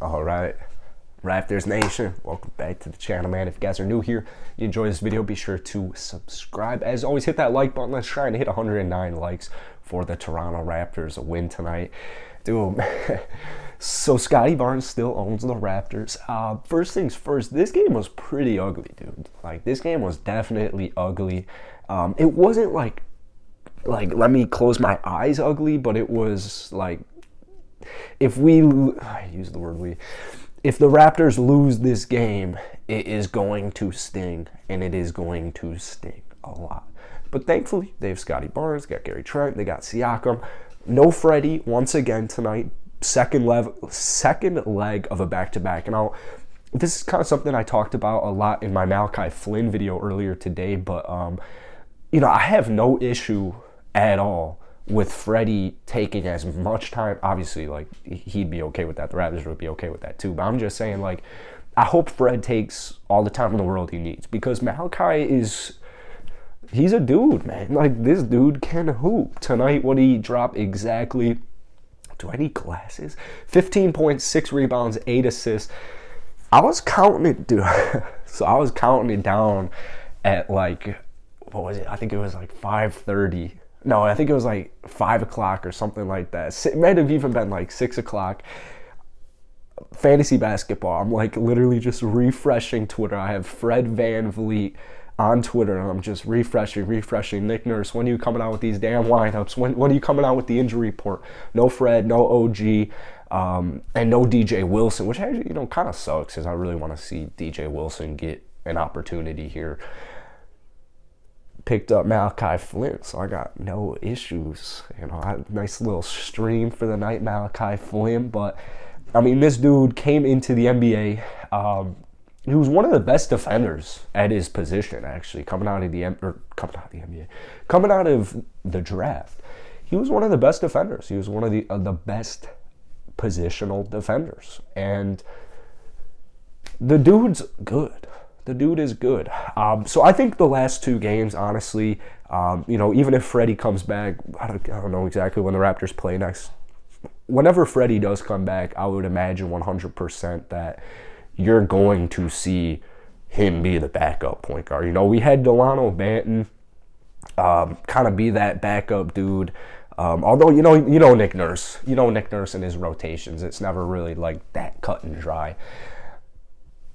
All right, Raptors Nation, welcome back to the channel, man. If you guys are new here, you enjoy this video, be sure to subscribe. As always, hit that like button. Let's try and hit 109 likes for the Toronto Raptors win tonight. Dude, so Scottie Barnes still owns the Raptors. First things first, this game was pretty ugly, dude. Like, this game was definitely ugly. It wasn't like let me close my eyes ugly, but it was like, if I use the word we, if the Raptors lose this game, it is going to sting, and it is going to sting a lot. But thankfully, they have Scottie Barnes, got Gary Trent, they got Siakam. No Freddie once again tonight. Second leg of a back-to-back. And this is kind of something I talked about a lot in my Malachi Flynn video earlier today, but I have no issue at all with Freddie taking as much time. Obviously, like, he'd be okay with that. The Raptors would be okay with that too. But I'm just saying, like, I hope Fred takes all the time in the world he needs, because Malachi he's a dude, man. Like, this dude can hoop. Tonight, what he dropped exactly, do I need glasses? 15.6 rebounds, 8 assists. I was counting it, dude. So I was counting it down at, like, what was it? I think it was like 5:30. No, I think it was like 5 o'clock or something like that. It might have even been like 6 o'clock. Fantasy basketball. I'm like literally just refreshing Twitter. I have Fred VanVleet on Twitter, and I'm just refreshing. Nick Nurse, when are you coming out with these damn lineups? When are you coming out with the injury report? No Fred, no OG, and no DJ Wilson, which actually, kind of sucks, because I really want to see DJ Wilson get an opportunity here. Picked up Malachi Flynn, so I got no issues. I had a nice little stream for the night, Malachi Flynn. But I mean, this dude came into the NBA. He was one of the best defenders at his position, actually, coming out of the NBA, coming out of the draft. He was one of the best defenders. He was one of the best positional defenders, and the dude's good. The dude is good. So I think the last two games, honestly, even if Freddie comes back, I don't know exactly when the Raptors play next. Whenever Freddie does come back, I would imagine 100% that you're going to see him be the backup point guard. We had Delano Banton kind of be that backup dude. Although, Nick Nurse. Nick Nurse and his rotations. It's never really like that cut and dry.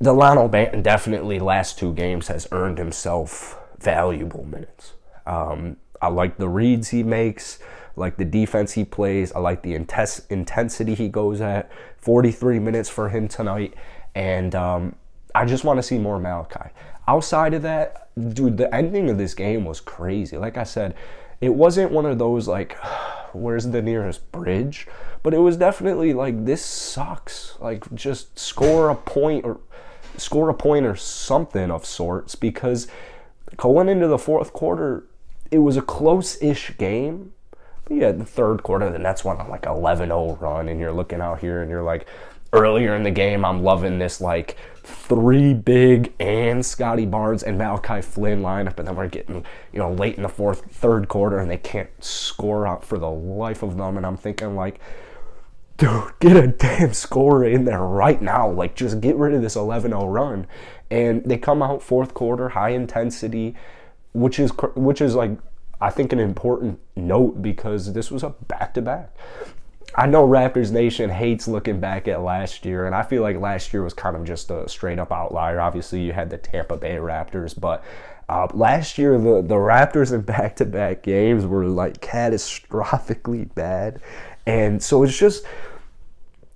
Delano Banton definitely last two games has earned himself valuable minutes. I like the reads he makes, like the defense he plays. I like the intensity he goes at. 43 minutes for him tonight, and I just want to see more Malachi. Outside of that, dude, the ending of this game was crazy. Like I said, it wasn't one of those like, where's the nearest bridge? But it was definitely like, this sucks. Like, just score a point or something of sorts, because going into the fourth quarter, it was a close-ish game. But yeah, the third quarter, the Nets went on like 11-0 run, and you're looking out here and you're like, earlier in the game, I'm loving this like 3 big and Scottie Barnes and Malachi Flynn lineup, and then we're getting, late in the third quarter, and they can't score out for the life of them, and I'm thinking like, dude, get a damn scorer in there right now. Like, just get rid of this 11-0 run. And they come out fourth quarter, high intensity, which is like, I think, an important note, because this was a back-to-back. I know Raptors Nation hates looking back at last year, and I feel like last year was kind of just a straight-up outlier. Obviously, you had the Tampa Bay Raptors, but last year, the Raptors in back-to-back games were like catastrophically bad. And so it's just,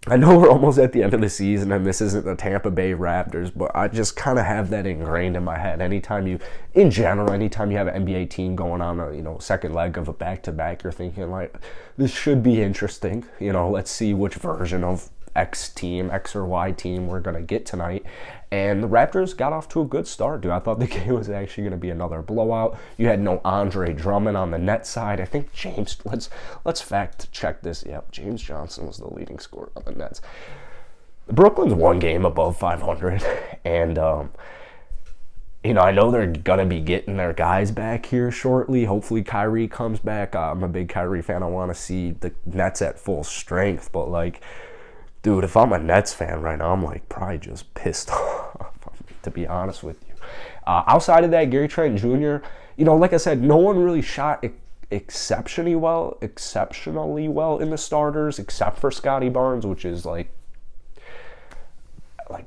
I know we're almost at the end of the season, and this isn't the Tampa Bay Raptors, but I just kind of have that ingrained in my head. Anytime you have an NBA team going on a, second leg of a back-to-back, you're thinking like, this should be interesting. Let's see which version of X or Y team we're going to get tonight. And the Raptors got off to a good start, dude. I thought the game was actually going to be another blowout. You had no Andre Drummond on the net side. I think let's fact check this. Yep, James Johnson was the leading scorer on the Nets. Brooklyn's one game above 500, and I know they're going to be getting their guys back here shortly. Hopefully Kyrie comes back. I'm a big Kyrie fan. I want to see the Nets at full strength, but like, Dude, if I'm a Nets fan right now, I'm like probably just pissed off, to be honest with you. Outside of that, Gary Trent Jr., like I said, no one really shot exceptionally well in the starters, except for Scottie Barnes, which is like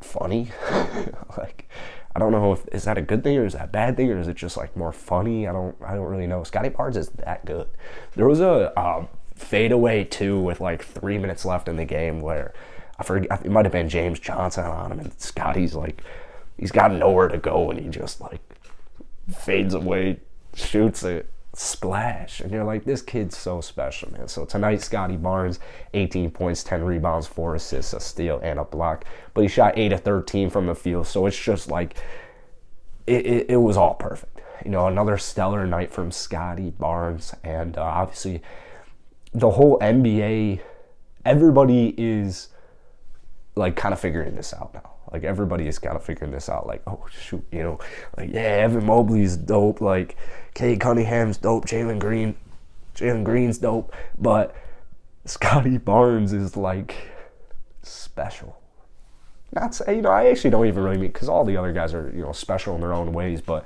funny. Like, I don't know is that a good thing or is that a bad thing or is it just like more funny? I don't really know. Scottie Barnes is that good. There was a fadeaway too with like 3 minutes left in the game where I forget, it might have been James Johnson on him, and Scottie's like, he's got nowhere to go and he just like fades away, shoots it, splash, and you're like, this kid's so special, man. So tonight, Scottie Barnes, 18 points, 10 rebounds, 4 assists, a steal, and a block, but he shot 8 of 13 from the field, so it's just like it was all perfect. Another stellar night from Scottie Barnes, and obviously the whole NBA, everybody is like kind of figuring this out now. Like, everybody is kind of figuring this out. Like, oh, shoot, like, yeah, Evan Mobley's dope. Like, Cade Cunningham's dope. Jalen Green's dope. But Scottie Barnes is, like, special. Not say, I actually don't even really mean, because all the other guys are, special in their own ways. But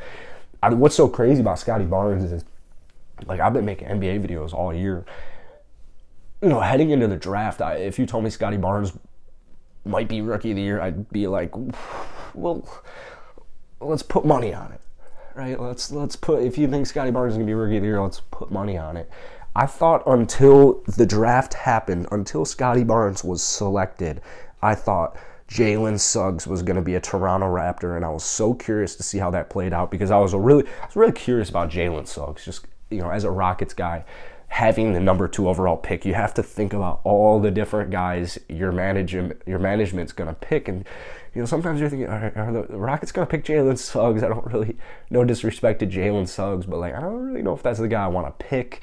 what's so crazy about Scottie Barnes is, like, I've been making NBA videos all year. Heading into the draft, if you told me Scottie Barnes might be rookie of the year, I'd be like, well, let's put money on it, right? Let's put, if you think Scottie Barnes is gonna be rookie of the year, let's put money on it. I thought until the draft happened, until Scottie Barnes was selected, I thought Jalen Suggs was gonna be a Toronto Raptor, and I was so curious to see how that played out because I was really curious about Jalen Suggs. Just as a Rockets guy, having the number 2 overall pick, you have to think about all the different guys your management's going to pick. And, sometimes you're thinking, are the Rockets going to pick Jalen Suggs? I don't really, no disrespect to Jalen Suggs, but like, I don't really know if that's the guy I want to pick.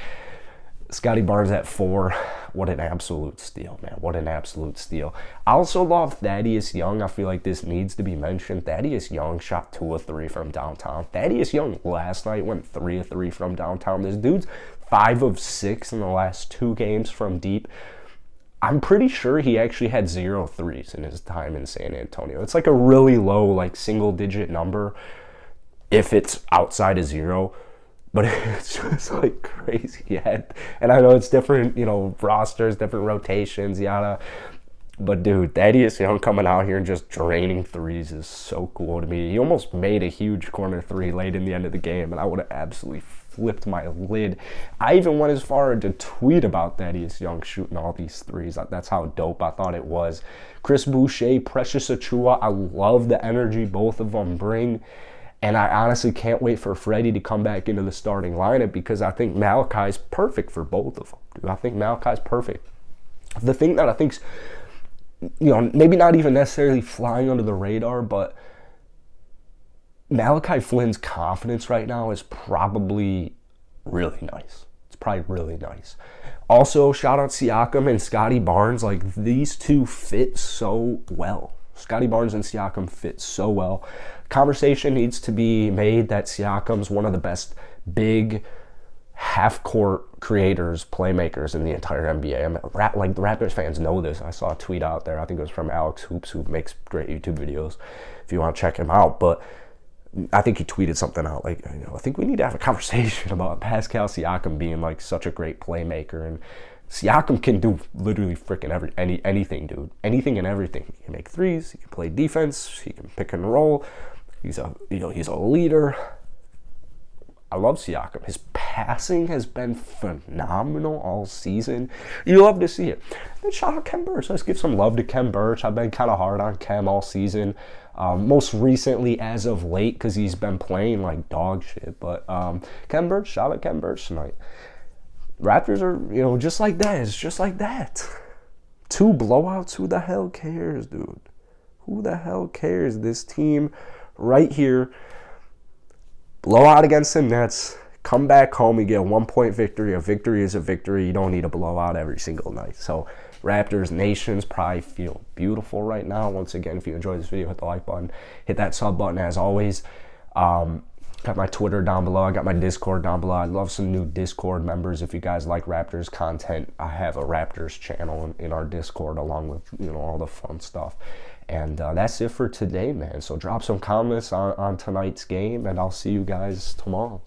Scottie Barnes at 4. What an absolute steal, man. What an absolute steal. I also love Thaddeus Young. I feel like this needs to be mentioned. Thaddeus Young shot 2 of 3 from downtown. Thaddeus Young last night went 3 of 3 from downtown. This dude's 5 of 6 in the last 2 games from deep. I'm pretty sure he actually had 0 threes in his time in San Antonio. It's like a really low, like single-digit number if it's outside of 0. But it's just like crazy. Yeah. And I know it's different, rosters, different rotations, yada. But dude, Thaddeus Young coming out here and just draining threes is so cool to me. He almost made a huge corner 3 late in the end of the game, and I would have absolutely flipped my lid. I even went as far to tweet about Thaddeus Young shooting all these threes. That's how dope I thought it was. Chris Boucher, Precious Achiuwa, I love the energy both of them bring. And I honestly can't wait for Freddie to come back into the starting lineup because I think Malachi's perfect for both of them. Dude, I think Malachi's perfect. The thing that I think's, maybe not even necessarily flying under the radar, but Malachi Flynn's confidence right now is probably really nice. It's probably really nice. Also, shout out Siakam and Scottie Barnes. Like, these two fit so well. Scottie Barnes and Siakam fit so well. Conversation needs to be made that Siakam's one of the best big half-court creators, playmakers in the entire NBA. Like, the Raptors fans know this. I saw a tweet out there. I think it was from Alex Hoops, who makes great YouTube videos if you want to check him out. But I think he tweeted something out like, I think we need to have a conversation about Pascal Siakam being like such a great playmaker. And Siakam can do literally freaking anything, dude. Anything and everything. He can make threes. He can play defense. He can pick and roll. He's a leader. I love Siakam. His passing has been phenomenal all season. You love to see it. Then shout out Kem Birch. Let's give some love to Kem Birch. I've been kind of hard on Kem all season. Most recently, as of late, because he's been playing like dog shit. But Kem Birch, shout out Kem Birch tonight. Raptors are, just like that. It's just like that. 2 blowouts. Who the hell cares, dude? Who the hell cares? This team right here, blowout against the Nets, come back home, you get a 1-point victory. A victory is a victory. You don't need a blowout every single night. So Raptors Nations probably feel beautiful right now. Once again, if you enjoyed this video, hit the like button, hit that sub button as always. Got my Twitter down below. I got my Discord down below. I'd love some new Discord members. If you guys like Raptors content, I have a Raptors channel in our Discord along with, you know, all the fun stuff. And that's it for today, man. So drop some comments on tonight's game, and I'll see you guys tomorrow.